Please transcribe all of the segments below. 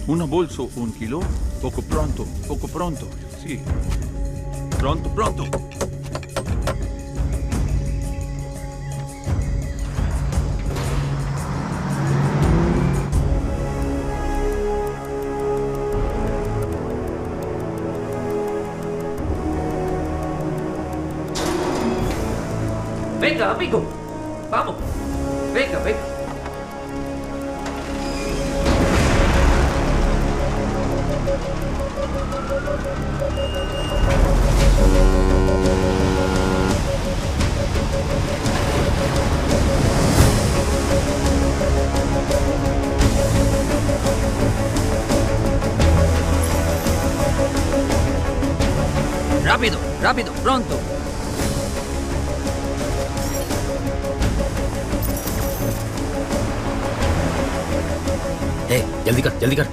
Una bolso, 1 kilo. Poco pronto, sì. Pronto, pronto. Venga, amigo. Vamos. Venga, venga. Rápido, rápido, pronto. जल्दी कर जल्दी कर।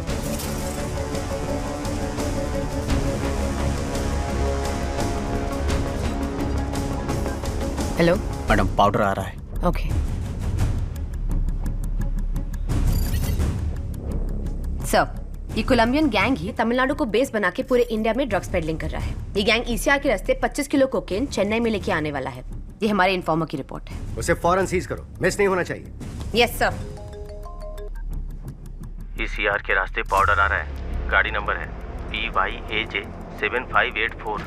Hello madam powder आ रहा है। Okay sir, ये कोलंबियन गैंग ही तमिलनाडु को बेस बना के पूरे इंडिया में ड्रग्स पेडलिंग कर रहा है। ये गैंग ईसीआर के रास्ते 25 किलो कोकेन चेन्नई में लेके आने वाला है। ये हमारे इन्फॉर्मर की रिपोर्ट है। उसे फौरन सीज करो, मिस नहीं होना चाहिए। Yes sir. ईसीआर के रास्ते पाउडर आ रहा है। गाड़ी नंबर है PYAJ 7584।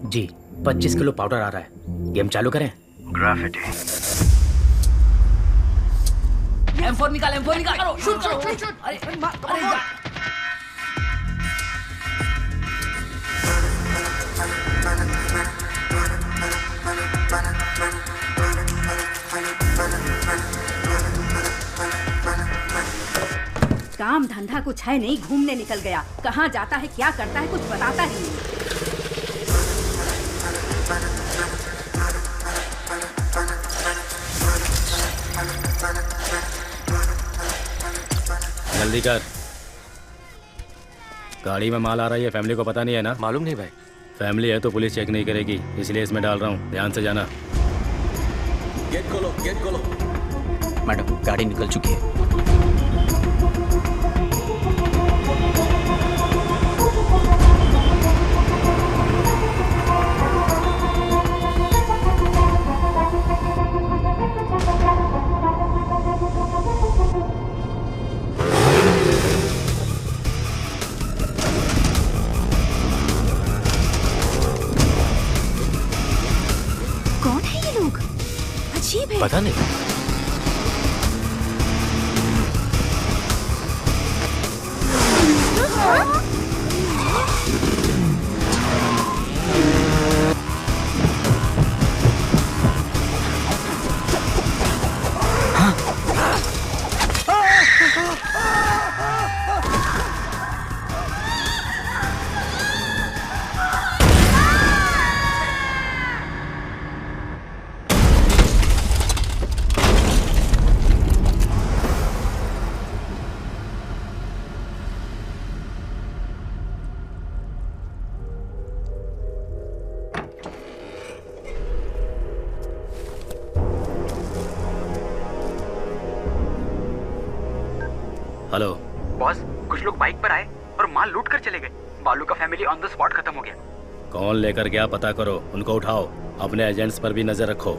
जी 25 किलो पाउडर आ रहा है। गेम चालू करें। ग्राफिटी। M4 निकाल, M4 निकाल। करो, शूट करो। अरे काम धंधा कुछ है नहीं, घूमने निकल गया। कहाँ जाता है, क्या करता है, कुछ बताता ही नहीं। जल्दी कर। गाड़ी में माल आ रहा है, फैमिली को पता नहीं है ना? मालूम नहीं भाई। फैमिली है तो पुलिस चेक नहीं करेगी, इसलिए इसमें डाल रहा हूँ, ध्यान से जाना। गेट खोलो, गेट खोलो। मैडम गाड़ी निकल चुकी है। कौन है ये लोग? अजीब है। पता नहीं। हेलो बॉस, कुछ लोग बाइक पर आए और माल लूट कर चले गए। बालू का फैमिली ऑन द स्पॉट खत्म हो गया। कौन लेकर गया पता करो, उनको उठाओ, अपने एजेंट्स पर भी नजर रखो।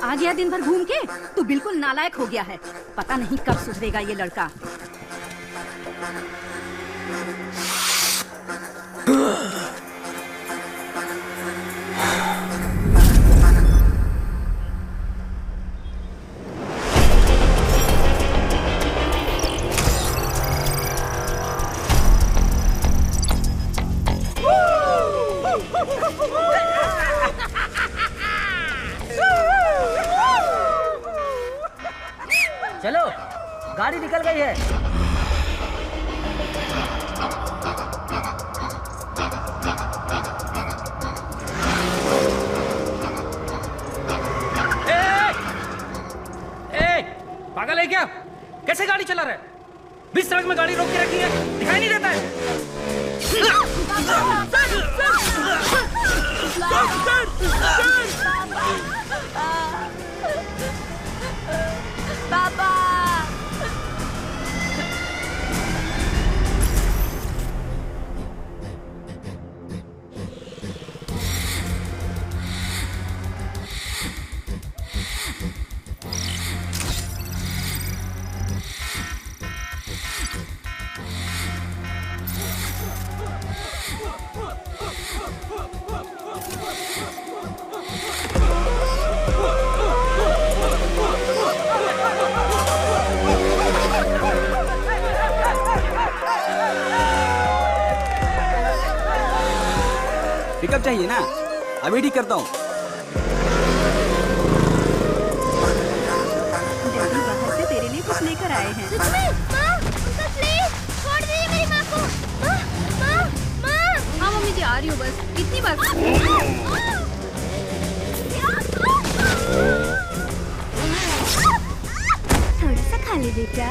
आ गया दिन भर घूम के, तू बिल्कुल नालायक हो गया है। पता नहीं कब सुधरेगा ये लड़का। चलो, गाड़ी निकल गई है। पागल है क्या? कैसे गाड़ी चला रहा है? बीच सड़क में गाड़ी रोक के रखी है, दिखाई नहीं देता है? पापा। पिकअप चाहिए ना? अभी ठीक करता हूँ। डैडी बाहर से तेरे लिए कुछ लेकर आए हैं। छोड़ दीजिए मेरी माँ को। माँ। हाँ मम्मी जी, आ रही हूँ बस। कितनी बार? थोड़ा सा खा ले बेटा।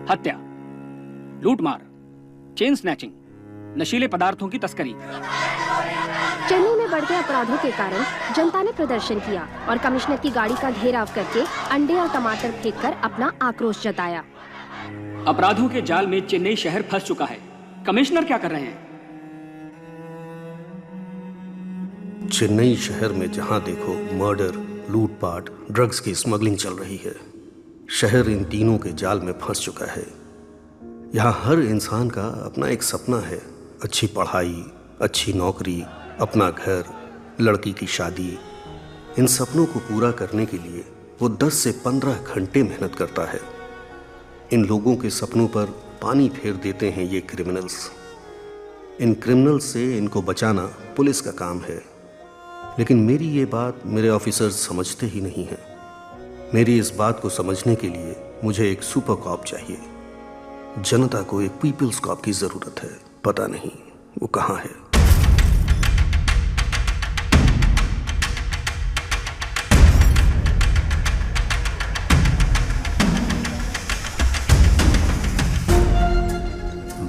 हत्या, लूटमार, चेन स्नैचिंग, नशीले पदार्थों की तस्करी। चेन्नई में बढ़ते अपराधों के कारण जनता ने प्रदर्शन किया और कमिश्नर की गाड़ी का घेराव करके अंडे और टमाटर फेंककर अपना आक्रोश जताया। अपराधों के जाल में चेन्नई शहर फंस चुका है। कमिश्नर क्या कर रहे हैं? चेन्नई शहर में जहां देखो मर्डर, लूटपाट, ड्रग्स की स्मगलिंग चल रही है। शहर इन तीनों के जाल में फंस चुका है। यहाँ हर इंसान का अपना एक सपना है, अच्छी पढ़ाई, अच्छी नौकरी, अपना घर, लड़की की शादी। इन सपनों को पूरा करने के लिए वो 10 से 15 घंटे मेहनत करता है। इन लोगों के सपनों पर पानी फेर देते हैं ये क्रिमिनल्स। इन क्रिमिनल्स से इनको बचाना पुलिस का काम है, लेकिन मेरी ये बात मेरे ऑफिसर्स समझते ही नहीं हैं। मेरी इस बात को समझने के लिए मुझे एक सुपर कॉप चाहिए। जनता को एक पीपल्स कॉप की जरूरत है। पता नहीं वो कहाँ है।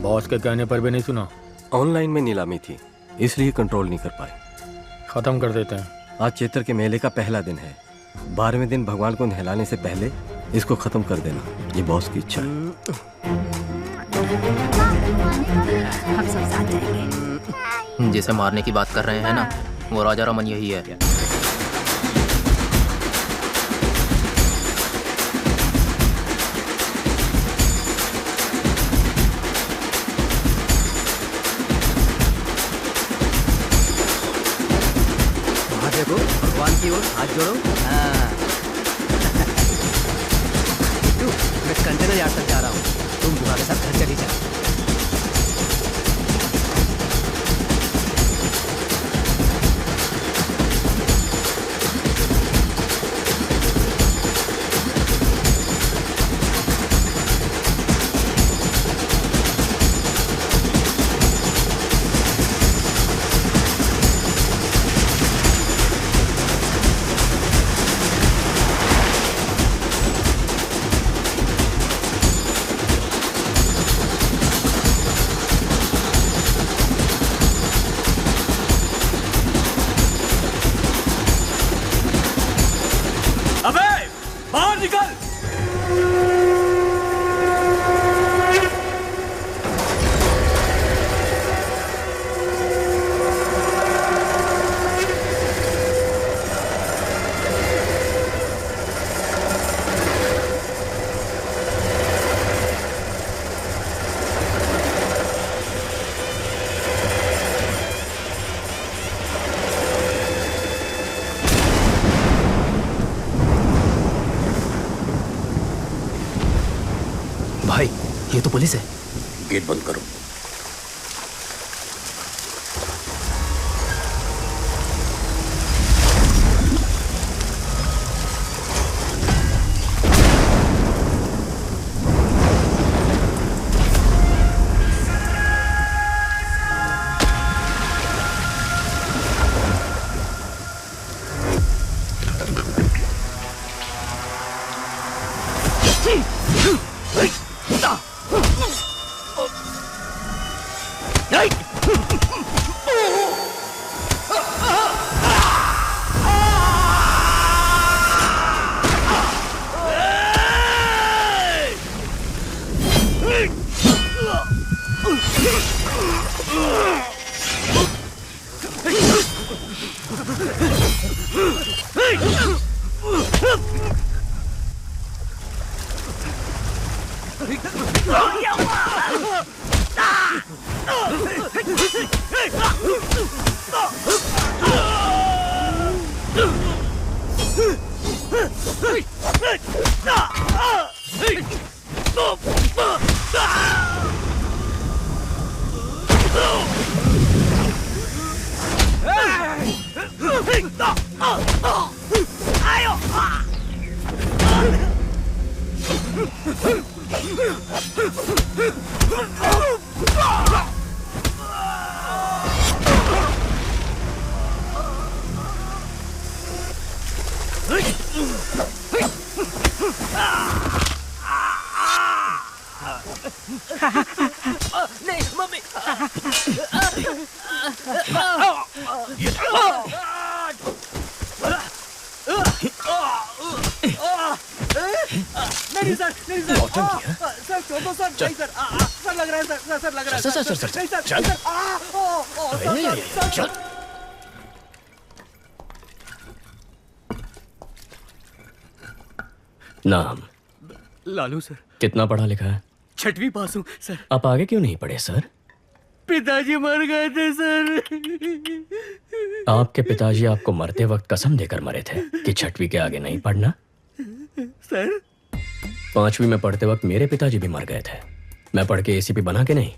बॉस के कहने पर भी नहीं सुना। ऑनलाइन में नीलामी थी, इसलिए कंट्रोल नहीं कर पाए। खत्म कर देते हैं। आज चैत्र के मेले का पहला दिन है। 12वें दिन भगवान को नहलाने से पहले इसको खत्म कर देना, ये बॉस की इच्छा है। हम सब साथ जाएंगे। जिसे मारने की बात कर रहे हैं ना, वो राजा रमन यही है। देखो, भगवान की ओर हाथ जोड़ो। हाँ। मैं कंटेनर यार्ड तक जा रहा हूँ, तुम तुम्हारे साथ घर चली जा। बाहर निकल। भाई ये तो पुलिस है। गेट बंद करो। नहीं मम्मी। नहीं सर, नहीं सर, सर छोड़ो सर, नहीं सर, सर लग रहा है सर, सर लग रहा है सर, सर, सर, नहीं सर, चल। चल। नाम? लालू सर। कितना पढ़ा लिखा है? 6वीं पास हूँ सर। आप आगे क्यों नहीं पढ़े सर? पिताजी मर गए थे सर। आपके पिताजी आपको मरते वक्त कसम देकर मरे थे कि 6वीं के आगे नहीं पढ़ना। सर 5वीं में पढ़ते वक्त मेरे पिताजी भी मर गए थे। मैं पढ़ के एसीपी बना के नहीं।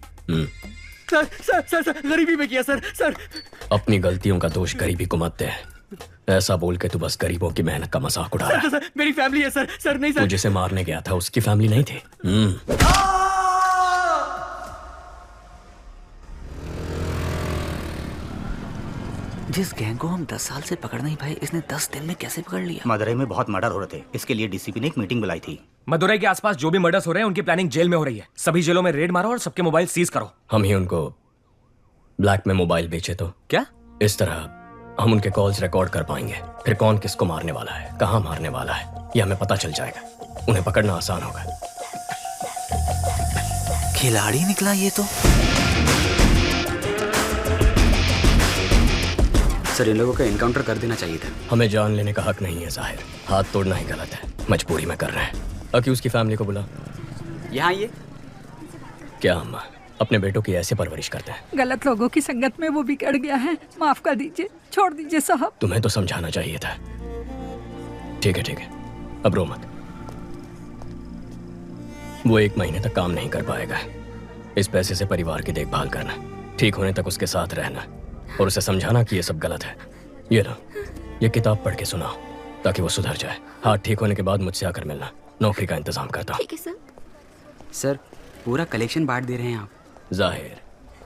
सर सर सर सर गरीबी में किया सर। सर अपनी गलतियों का दोष गरीबी को मत दे। ऐसा बोल के तू बस गरीबों की मेहनत का मजाक उड़ा रहा है। सर मेरी फैमिली है सर। सर नहीं सर। तू जिसे मारने गया था उसकी फैमिली नहीं थी। जिस गैंग को हम 10 साल से पकड़ नहीं पाए, इसने 10 दिन में कैसे पकड़ लिया? मदुरई में बहुत मर्डर हो रहे थे, इसके लिए डीसीपी ने एक मीटिंग बुलाई थी। मदुरई के आसपास जो भी मर्डर्स हो रहे हैं उनकी प्लानिंग जेल में हो रही है। सभी जेलों में रेड मारो और सबके मोबाइल सीज करो। हम ही उनको ब्लैक में मोबाइल बेचे तो क्या? इस तरह हम उनके कॉल्स रिकॉर्ड कर पाएंगे। फिर कौन किसको मारने वाला है, कहाँ मारने वाला है, ये हमें पता चल जाएगा। उन्हें पकड़ना आसान होगा। खिलाड़ी निकला ये तो। सर इन लोगों का एनकाउंटर कर देना चाहिए था। हमें जान लेने का हक नहीं है जाहिर। हाथ तोड़ना ही गलत है। मजबूरी में कर रहे हैं। अक्यूज की फैमिली को बुला। यहाँ ये क्या हम अपने बेटों की ऐसे परवरिश करते हैं? गलत लोगों की संगत में वो बिगड़ गया है। माफ कर दीजिए, छोड़ दीजिए साहब। तुम्हें तो समझाना चाहिए था। ठीक है ठीक है, अब रो मत। वो 1 महीने तक काम नहीं कर पाएगा। इस पैसे से परिवार की देखभाल करना, ठीक होने तक उसके साथ रहना और उसे समझाना कि ये सब गलत है। ये लो, ये किताब पढ़ के सुनाओ ताकि वो सुधर जाए। हाथ ठीक होने के बाद मुझसे आकर मिलना। नौकरी का इंतजाम करता हूँ। ठीक है सर। सर पूरा कलेक्शन बांट दे रहे हैं आप। जाहिर,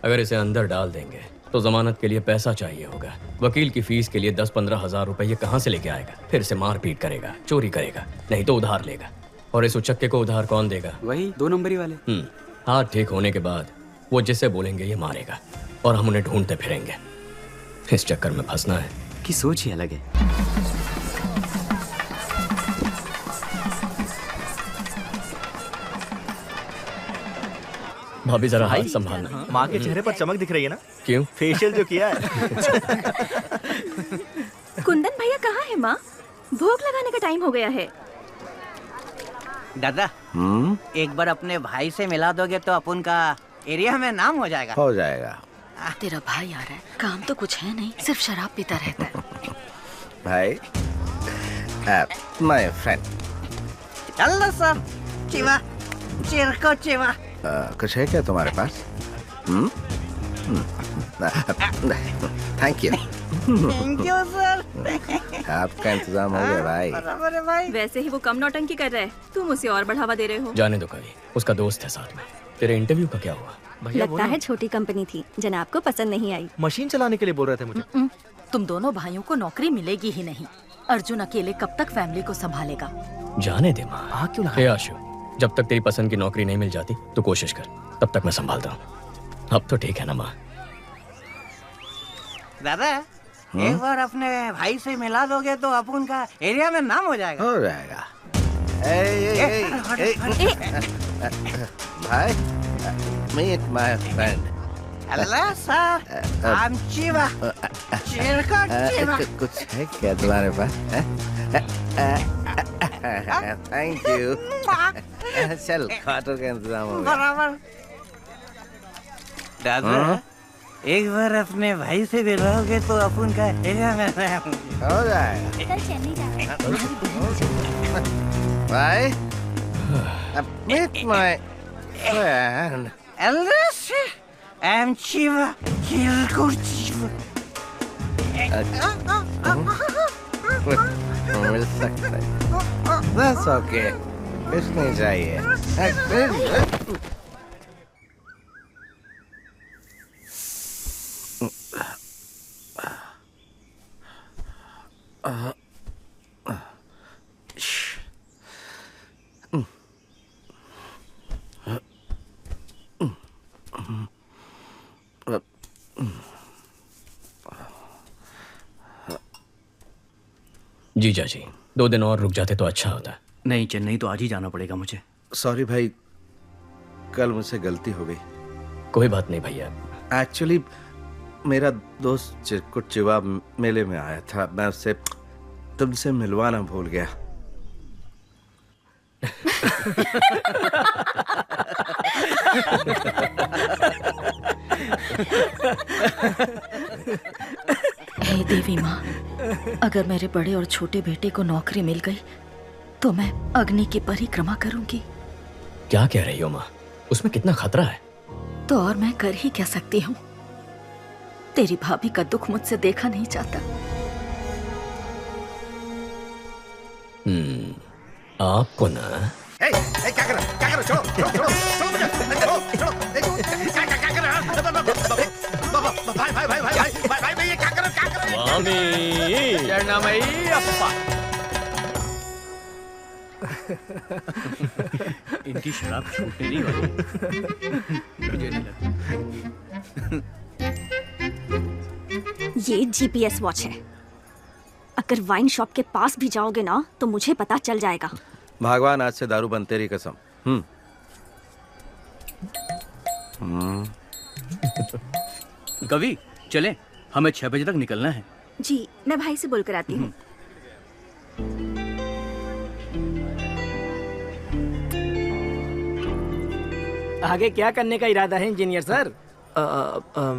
अगर इसे अंदर डाल देंगे तो जमानत के लिए पैसा चाहिए होगा। वकील की फीस के लिए 10-15 हजार रुपए ये कहाँ से लेके आएगा? फिर से मारपीट करेगा, चोरी करेगा, नहीं तो उधार लेगा। और इस उचक्के को उधार कौन देगा? वही 2 नंबरी वाले। हाथ ठीक होने के बाद वो जिसे बोलेंगे ये मारेगा और हम उन्हें ढूंढते फिरेंगे। इस चक्कर में फंसना है कि सोच ही अलग है। भाभी जरा हाथ संभालना। माँ के चेहरे पर चमक दिख रही है ना? क्यों? फेशियल जो किया है। कुंदन भैया कहाँ है माँ? भोग लगाने का टाइम हो गया है। दादा, एक बार अपने भाई से मिला दोगे तो अपन का एरिया में नाम हो जाएगा। हो जाएगा। तेरा भाई आ रहा है, काम तो कुछ है नहीं, सिर्फ शराब पीता रहता है। भाई, माय फ्रेंड। चल दो सब, चिवा, चिरको चिवा। कुछ है क्या तुम्हारे पास? Thank you. Thank you sir. आपका इंतजाम हो गया भाई। बराबर है भाई। वैसे ही वो कम नौटंकी कर रहा है, तुम उसे और बढ़ावा दे रहे हो। जाने दो कभी, उसका दोस्त है साथ में। तेरे इंटरव्यू का क्या हुआ? लगता है छोटी कंपनी थी, जनाब को पसंद नहीं आई। मशीन चलाने के लिए बोल रहे थे मुझे। तुम दोनों भाइयों को नौकरी मिलेगी ही नहीं। अर्जुन अकेले कब तक फैमिली को संभालेगा? जाने दे माँ। क्यों हे आशु, जब तक तेरी पसंद की नौकरी नहीं मिल जाती तो कोशिश कर, तब तक मैं संभालता हूँ। अब तो ठीक है ना माँ? दादा, एक बार अपने भाई से मिला दोगे तो अपन का एरिया में नाम हो जाएगा। हो जाएगा। भाई, meet my friend. Hello sir, I'm Chiva. चिरको चिवा। कुछ है क्या तुम्हारे पास? Thank you. चल, क्वार्टर का इंतजाम हो गया। बराबर। दादा, एक बार अपने भाई से मिलोगे तो अपन का एरिया में हो जाएगा। भाई, meet my friend. Elvis, I'm Chiva. चिरको चिवा। मिल सकता है। That's okay. कुछ नहीं चाहिए। जीजा जी, 2 दिन और रुक जाते तो अच्छा होता। नहीं, चेन्नई तो आज ही जाना पड़ेगा मुझे। सॉरी भाई, कल मुझसे गलती हो गई। कोई बात नहीं भैया। एक्चुअली मेरा दोस्त चिरकुट चिवा मेले में आया था, मैं उससे तुमसे मिलवाना भूल गया। हे देवी माँ, अगर मेरे बड़े और छोटे बेटे को नौकरी मिल गई तो मैं अग्नि की परिक्रमा करूंगी। क्या कह रही हो माँ? उसमें कितना खतरा है। तो और मैं कर ही क्या सकती हूँ? तेरी भाभी का दुख मुझसे देखा नहीं जाता। आपको ना क्या कर रहा? छोड़ो, छोड़ो, छोड़ो, छोड़ो, छोड़ो, क्या कर रहा? भाई, ये क्या कर रहा? स्वामी शरणमयी अप्पा। इनकी शराब छूटने नहीं वाली। मुझे नहीं लगता। ये जीपीएस वॉच है। अगर वाइन शॉप के पास भी जाओगे ना तो मुझे पता चल जाएगा। भगवान, आज से दारू बंद, तेरी कसम। कवि, चले, हमें 6 बजे तक निकलना है। जी, मैं भाई से बोलकर आती हूँ। आगे क्या करने का इरादा है इंजीनियर सर?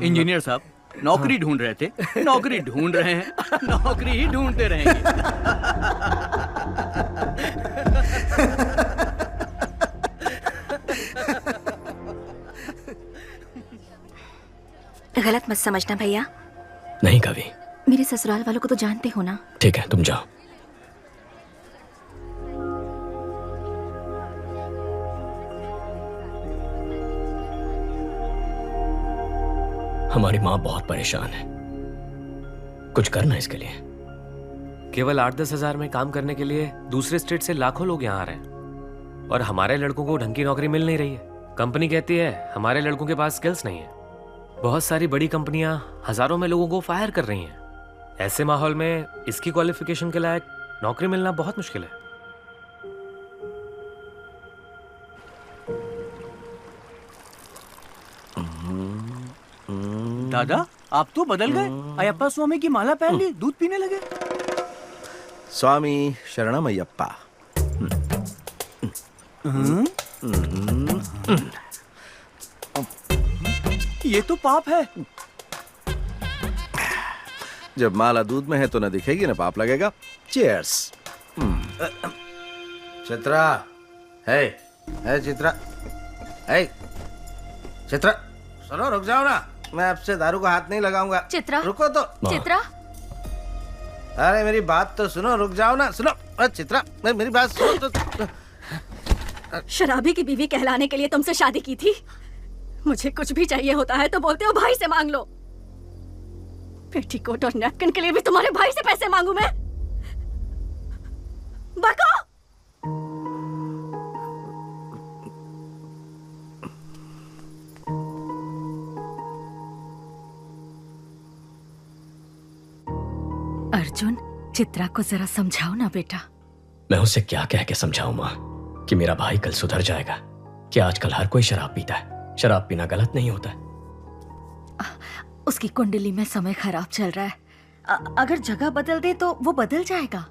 इंजीनियर साहब, नौकरी ढूंढ रहे थे, नौकरी ढूंढ रहे हैं, नौकरी ही ढूंढते रहेंगे। गलत मत समझना भैया। नहीं कवि। मेरे ससुराल वालों को तो जानते हो ना। ठीक है, तुम जाओ। हमारी माँ बहुत परेशान है, कुछ करना इसके लिए। केवल 8-10 हजार में काम करने के लिए दूसरे स्टेट से लाखों लोग यहाँ आ रहे हैं और हमारे लड़कों को ढंग की नौकरी मिल नहीं रही है। कंपनी कहती है हमारे लड़कों के पास स्किल्स नहीं है। बहुत सारी बड़ी कंपनियां हजारों में लोगों को फायर कर रही हैं। ऐसे माहौल में इसकी क्वालिफिकेशन के लायक नौकरी मिलना बहुत मुश्किल है। दादा आप तो बदल गए। अयप्पा स्वामी की माला पहन ली, दूध पीने लगे। स्वामी शरणमयप्पा। ये तो पाप है। जब माला दूध में है तो न दिखेगी न पाप लगेगा। चीयर्स। चित्रा, है चित्रा, है चित्रा, सुनो रुक जाओ ना, मैं आपसे दारू का हाथ नहीं लगाऊंगा। चित्रा, रुको तो। चित्रा, अरे मेरी बात तो सुनो, रुक जाओ ना, सुनो। अरे चित्रा, मेरी बात सुनो तो। शराबी की बीवी कहलाने के लिए तुमसे शादी की थी। मुझे कुछ भी चाहिए होता है तो बोलते हो भाई से मांग लो। पेटीकोट और नैपकिन के लिए भी तुम्हारे भाई से पैसे मांगू मैं? बको! अर्जुन, चित्रा को जरा समझाओ ना बेटा। मैं उसे क्या कह के समझाऊं माँ कि मेरा भाई कल सुधर जाएगा? कि आजकल हर कोई शराब पीता है। शराब पीना गलत नहीं होता है। उसकी कुंडली में समय खराब चल रहा है। अगर जगह बदल दे तो वो बदल जाएगा।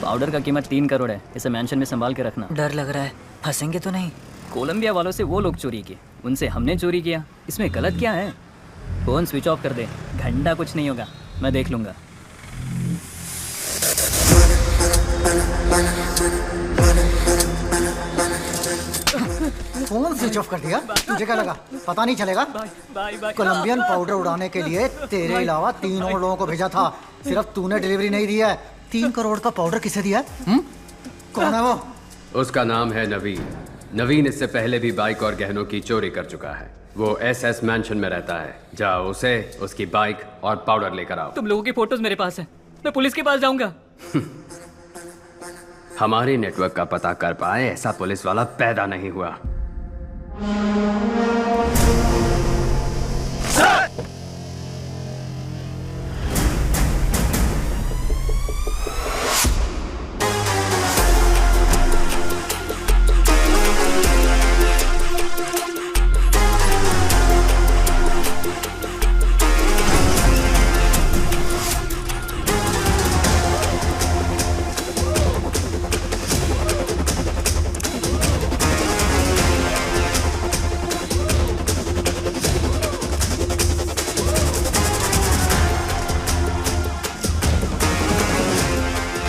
पाउडर का कीमत 3 करोड़ है। इसे मेंशन में संभाल के रखना। डर लग रहा है, फंसेंगे तो नहीं? कोलंबिया वालों से वो लोग चोरी किए, उनसे हमने चोरी किया। इसमें गलत क्या है? फोन स्विच ऑफ कर दे, घंटा कुछ नहीं होगा, मैं देख लूंगा। फोन स्विच ऑफ कर दिया? तुझे क्या लगा पता नहीं चलेगा? कोलंबियन पाउडर उड़ाने के लिए तेरे अलावा 3 और लोगों को भेजा था, सिर्फ तूने डिलीवरी नहीं दी है। 3 करोड़ का पाउडर किसे दिया है? कौन है वो? उसका नाम है नवीन। नवीन इससे पहले भी बाइक और गहनों की चोरी कर चुका है। वो एसएस मैंशन में रहता है। जाओ उसे, उसकी बाइक और पाउडर लेकर आओ। तुम लोगों की फोटोज मेरे पास है, मैं पुलिस के पास जाऊंगा। हमारे नेटवर्क का पता कर पाए ऐसा पुलिस वाला पैदा नहीं हुआ।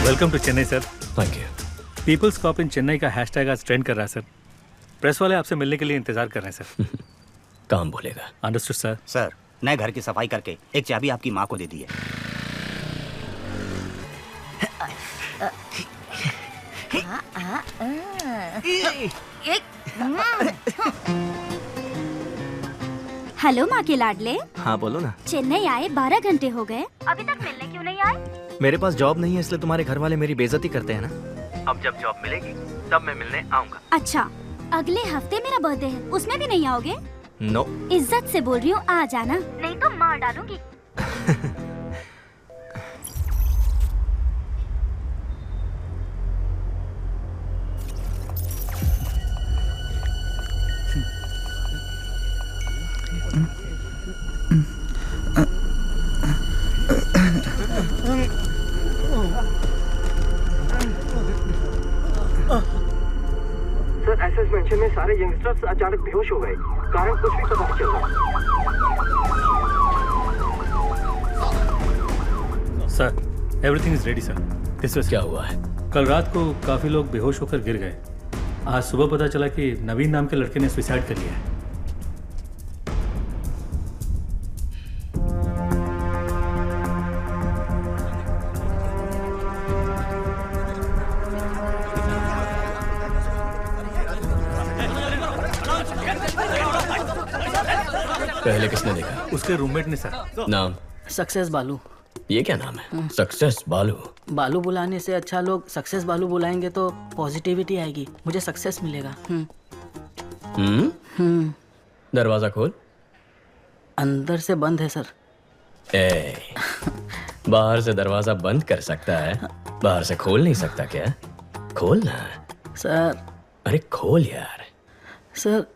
Welcome to Chennai sir. Thank you. People's cop in Chennai का हैशटैग आज ट्रेंड कर रहा है सर। प्रेस वाले आपसे मिलने के लिए इंतजार कर रहे हैं सर। काम बोलेगा। Understood sir. सर, नए घर की सफाई करके एक चाबी आपकी माँ को दे दी है। हेलो माँ के लाडले। हाँ बोलो ना। चेन्नई आए 12 घंटे हो गए, अभी तक मिलने क्यों नहीं आए? मेरे पास जॉब नहीं है इसलिए तुम्हारे घर वाले मेरी बेइज्जती करते हैं ना। अब जब जॉब मिलेगी तब मैं मिलने आऊंगा। अच्छा, अगले हफ्ते मेरा बर्थडे है, उसमें भी नहीं आओगे? नो। इज्जत से बोल रही हूँ, आ जाना, नहीं तो मार डालूंगी। सर, एसएस मेंशन में सारे यंगस्टर्स अचानक बेहोश हो गए। कारण कुछ भी पता नहीं चल रहा। Sir, everything is ready sir. This was क्या हुआ है? कल रात को काफी लोग बेहोश होकर गिर गए। आज सुबह पता चला कि नवीन नाम के लड़के ने सुसाइड कर लिया है। पहले किसने देखा? उसके रूममेट ने सर। नाम? सक्सेस बालू। ये क्या नाम है? सक्सेस बालू। बालू बुलाने से अच्छा लोग सक्सेस बालू बुलाएंगे तो पॉजिटिविटी आएगी, मुझे सक्सेस मिलेगा। दरवाजा खोल। अंदर से बंद है सर। ए बाहर से दरवाजा बंद कर सकता है, बाहर से खोल नहीं सकता क्या? खोल ना सर। अरे खोल यार सर।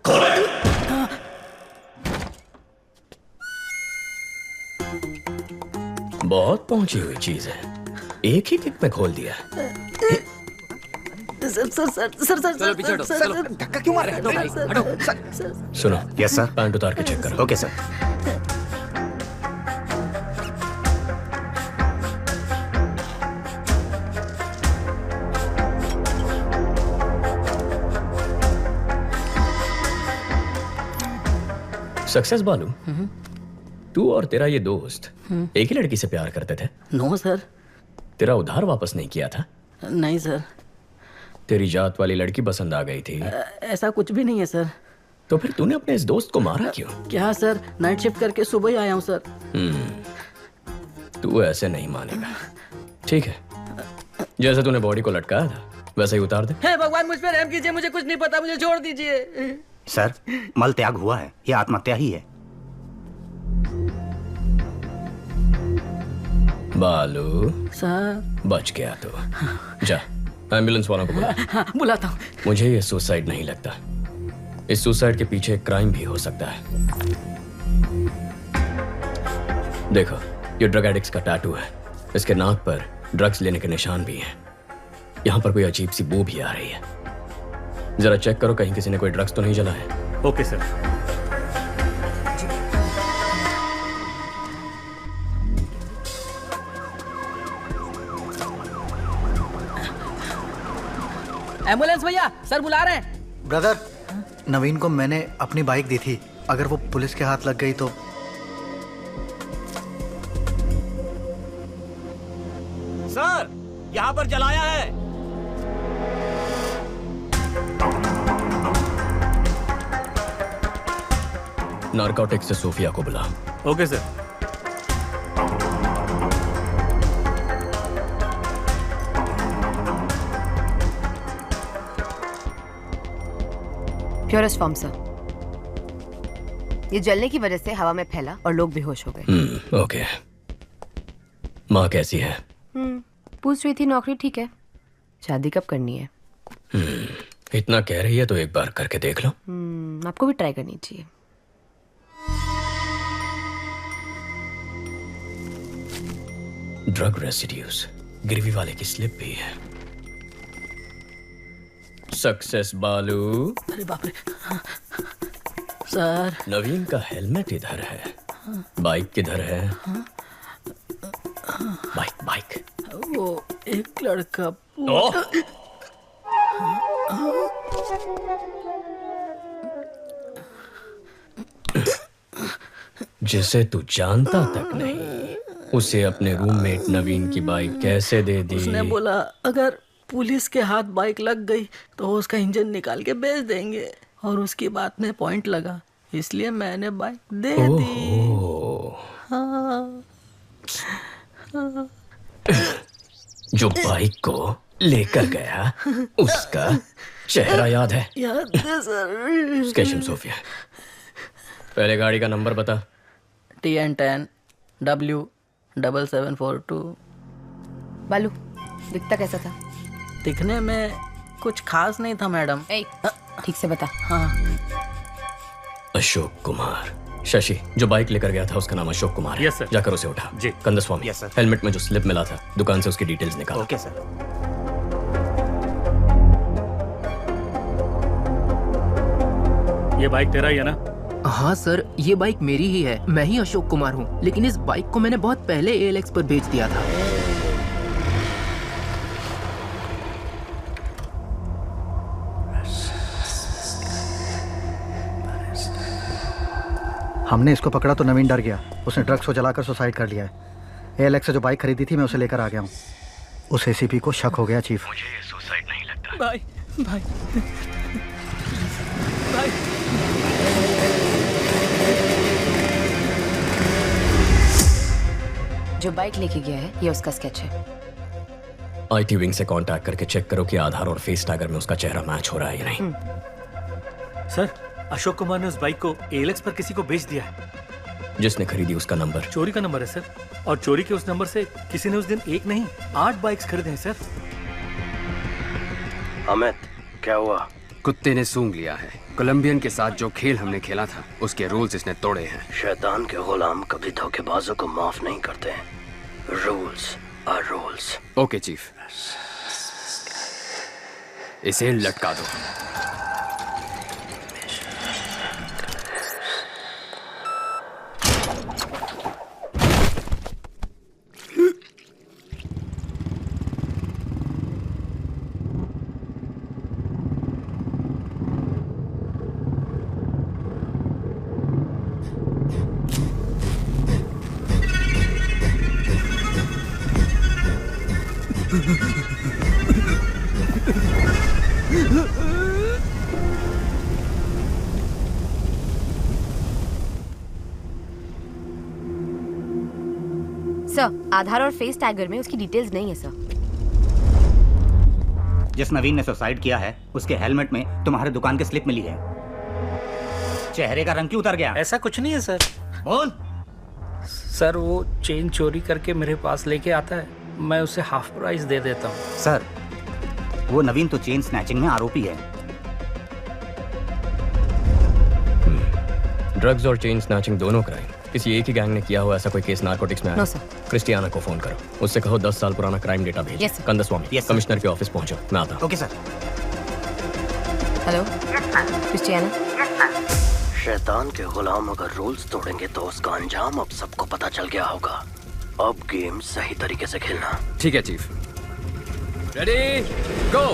बहुत पहुंची हुई चीज है, एक ही किक में खोल दिया। Sir sir sir sir sir चलो पीछे हटो, चलो। धक्का क्यों मार रहे हो? सुनो, यस सर। पैंट उतार के चेक करो। Okay sir. सक्सेस बालू, तू और तेरा ये दोस्त एक ही लड़की से प्यार करते थे? No sir. तेरा उधार वापस नहीं किया था? नहीं सर। तेरी जात वाली लड़की पसंद आ गई थी? ऐसा कुछ भी नहीं है सर। तो फिर तूने अपने इस दोस्त को मारा क्यों? क्या सर, नाइट शिफ्ट करके सुबह ही आया हूँ सर। तू ऐसे नहीं मानेगा। ठीक है, जैसे तूने बॉडी को लटकाया था वैसे ही उतार दे। हे भगवान, मुझ पर रहम कीजिए, मुझे कुछ नहीं पता, मुझे छोड़ दीजिए। सर, मल त्याग हुआ है, ये आत्महत्या ही है। बालू सर। बच गया तो जा एम्बुलेंस वालों को बुला। हाँ, बुलाता हूँ। मुझे ये सुसाइड नहीं लगता, इस सुसाइड के पीछे एक क्राइम भी हो सकता है। देखो, ये ड्रग एडिक्ट्स का टैटू है, इसके नाक पर ड्रग्स लेने के निशान भी हैं। यहाँ पर कोई अजीब सी बू भी आ रही है, जरा चेक करो कहीं किसी ने कोई ड्रग्स तो नहीं जला है। Okay sir. एम्बुलेंस भैया, सर बुला रहे हैं। ब्रदर, नवीन को मैंने अपनी बाइक दी थी, अगर वो पुलिस के हाथ लग गई तो। सर, यहाँ पर जलाया है। नारकोटिक्स से सोफिया को बुला। Okay sir. Purest form sir. ये जलने की वजह से हवा में फैला और लोग बेहोश हो गए। ओके। माँ कैसी है? पूछ रही थी नौकरी ठीक है, शादी कब करनी है? इतना कह रही है तो एक बार करके देख लो। आपको भी ट्राई करनी चाहिए। ड्रग रेसिड्यूज, गिरवी वाले की स्लिप भी है। सक्सेस बालू। अरे बाप रे। सर। नवीन का हेलमेट इधर है, बाइक किधर है? Bike bike. वो एक लड़का। जिसे तू जानता तक नहीं, उसे अपने रूममेट नवीन की बाइक कैसे दे दी? उसने बोला अगर पुलिस के हाथ बाइक लग गई तो उसका इंजन निकाल के बेच देंगे, और उसकी बात में पॉइंट लगा, इसलिए मैंने बाइक दे दी। हाँ। जो बाइक को लेकर गया उसका चेहरा याद है? याद है सर। स्केशन सोफिया, पहले गाड़ी का नंबर बता। TN10 W7742। बालू, दिखता कैसा था? दिखने में कुछ खास नहीं था मैडम। ठीक से बता। हाँ। अशोक कुमार। शशि, जो बाइक लेकर गया था उसका नाम अशोक कुमार है। Yes sir. जाकर उसे उठा। जी। Kandaswamy, yes sir. हेलमेट में जो स्लिप मिला था दुकान से उसकी डिटेल्स निकाल। Okay sir. ये बाइक तेरा ही है ना? हाँ सर, ये बाइक मेरी ही है, मैं ही अशोक कुमार हूँ, लेकिन इस बाइक को मैंने बहुत पहले ALX पर बेच दिया था। हमने इसको पकड़ा तो नवीन डर गया, उसने ड्रग्स को जलाकर सुसाइड कर लिया है। ALX से जो बाइक खरीदी थी मैं उसे लेकर आ गया हूँ। उस ACP को शक हो गया चीफ। मुझे ये सुसाइड नहीं लगता। भाई भाई भाई। जो बाइक लेके गया है ये उसका स्केच है। IT विंग से कांटेक्ट करके चेक करो कि आधार और फेस टैगर में उसका चेहरा मैच हो रहा है या नहीं। सर, अशोक कुमार ने उस बाइक को ALX पर किसी को बेच दिया है। जिसने खरीदी उसका नंबर। चोरी का नंबर है सर, और चोरी के उस नंबर से किसी ने उस दिन एक नहीं 8 बाइक्स खरीदे हैं सर। अमित, क्या हुआ? कुत्ते ने सूंघ लिया है। कोलंबियन के साथ जो खेल हमने खेला था उसके रूल्स इसने तोड़े हैं। शैतान के गुलाम कभी धोखेबाजों को माफ नहीं करते। Rules are rules. Okay chief, इसे लटका दो। सर, आधार और फेस टैगर में उसकी डिटेल्स नहीं है सर। जिस नवीन ने सुसाइड किया है उसके हेलमेट में तुम्हारे दुकान की स्लिप मिली है। चेहरे का रंग क्यों उतर गया? ऐसा कुछ नहीं है सर। बोल। सर वो चेन चोरी करके मेरे पास लेके आता है, मैं उसे हाफ प्राइस दे देता हूँ। सर, वो नवीन तो चेन स्नैचिंग में आरोपी है। ड्रग्स और चेन स्नैचिंग दोनों क्राइम किसी एक ही गैंग ने किया हुआ ऐसा कोई केस नारकोटिक्स में आया? नो सर। क्रिस्टियाना को फोन करो, उससे कहो 10 साल पुराना क्राइम डेटा भेज। Yes, sir. कंदस्वामी, कमिश्नर के ऑफिस पहुंचो, मैं आता हूं। Okay sir. Hello Christiana. शैतान के गुलाम अगर रूल्स तोड़ेंगे तो उसका अंजाम अब सबको पता चल गया होगा। अब गेम सही तरीके से खेलना। ठीक है चीफ। रेडी, गो।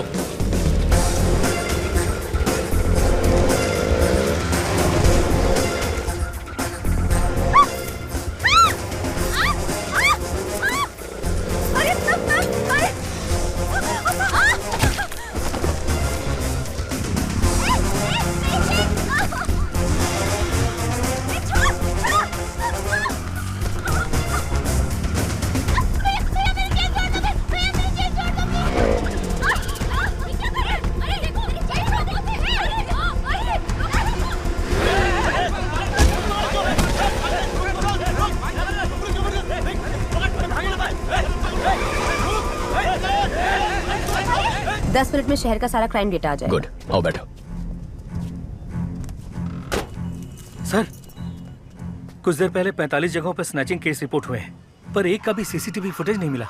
दस मिनट में शहर का सारा क्राइम डेटा आ जाएगा। गुड, आओ बैठो। सर, कुछ देर पहले 45 जगहों पर स्नैचिंग केस रिपोर्ट हुए हैं, पर एक का भी सीसीटीवी फुटेज नहीं मिला।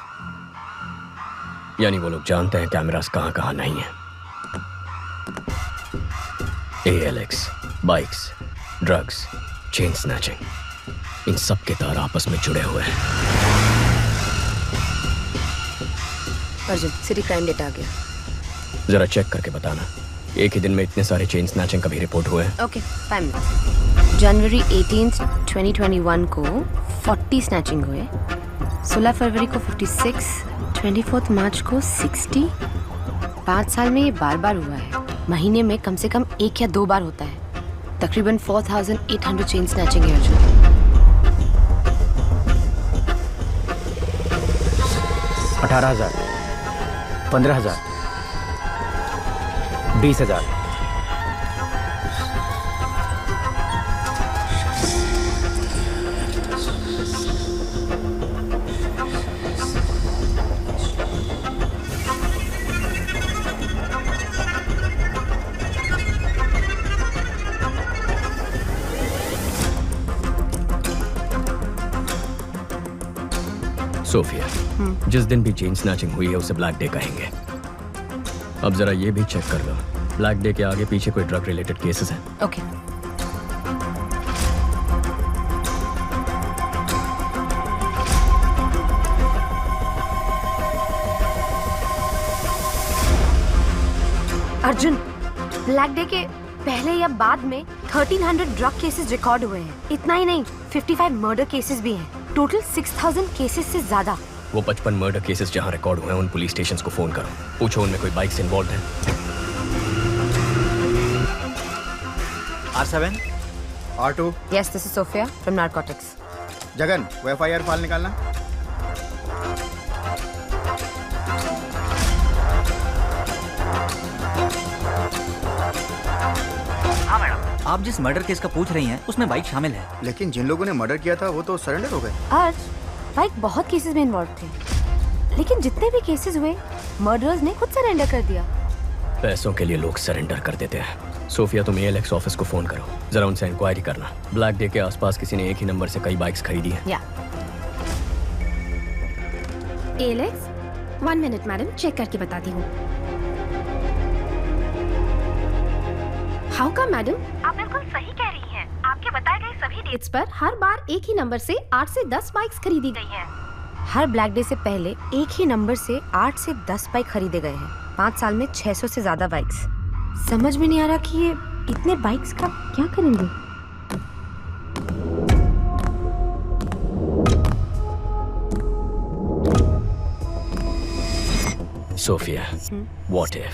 यानी वो लोग जानते हैं कैमरास कहां कहां नहीं है। ALX, bikes, drugs, chain snatching, इन सब के तार आपस में जुड़े हुए हैं। अर्जुन, सिटी क्राइम डेटा आ गया। जरा चेक करके बताना, एक ही दिन में इतने सारे चेन स्नैचिंग कभी रिपोर्ट हुए हैं? Okay, 5 minute. जनवरी 18, 2021 को 40 स्नैचिंग हुए, 16 फरवरी को 56, 24 मार्च को 60। 5 साल में ये बार बार हुआ है। महीने में कम से कम 1 या 2 बार होता है। तकरीबन 4800 चेन स्नैचिंग है अर्जुन। 18,000, 15,000, 20,000। सोफिया, जिस दिन भी चेन स्नैचिंग हुई है उसे ब्लैक डे कहेंगे। अब जरा ये भी चेक कर लो, ब्लैक डे के आगे पीछे कोई ड्रग रिलेटेड केसेस हैं? ओके। अर्जुन, ब्लैक डे के पहले या बाद में 1300 ड्रग केसेस रिकॉर्ड हुए हैं। इतना ही नहीं, 55 मर्डर केसेस भी हैं। टोटल 6000 केसेस से ज्यादा। वो 55 मर्डर केसेस जहां रिकॉर्ड हुए हैं उन पुलिस स्टेशंस को फोन करो, पूछो उनमें कोई बाइक्स इन्वॉल्व है। R7, R2। Yes, this is Sophia from Narcotics. Jagan, वो FIR फाइल निकालना। हाँ मैडम। आप जिस मर्डर केस का पूछ रही हैं उसमें बाइक शामिल है। लेकिन जिन लोगों ने मर्डर किया था वो तो सरेंडर हो गए। आज बाइक बहुत केसेस में इन्वॉल्व थे, लेकिन जितने भी केसेस हुए मर्डरर्स ने खुद सरेंडर कर दिया। पैसों के लिए लोग सरेंडर कर देते हैं। सोफिया, तुम एएलएक्स ऑफिस को फोन करो, जरा उनसे इंक्वायरी करना। ब्लैक डे के आसपास किसी ने एक ही नंबर से कई बाइक्स खरीदी हैं। या एलेक्स, 1 मिनट मैडम, चेक करके बताती हूँ। हाउ का मैडम? आप बिल्कुल सही कह रही हैं। आपके बताए गए सभी डेट्स पर हर बार एक ही नंबर से 8 से 10 बाइक्स खरीदी गई हैं। हर ब्लैक डे से पहले एक ही नंबर से 8 से 10 बाइक खरीदे गए हैं। 5 साल में 600 से ज्यादा बाइक्स। समझ में नहीं आ रहा कि ये इतने बाइक्स का क्या करेंगे। सोफिया, व्हाट इफ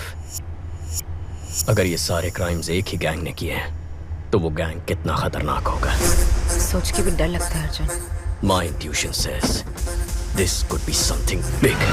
अगर ये सारे क्राइम्स एक ही गैंग ने किए हैं, तो वो गैंग कितना खतरनाक होगा। सोच के भी डर लगता है Arjun. My intuition says this could be something big.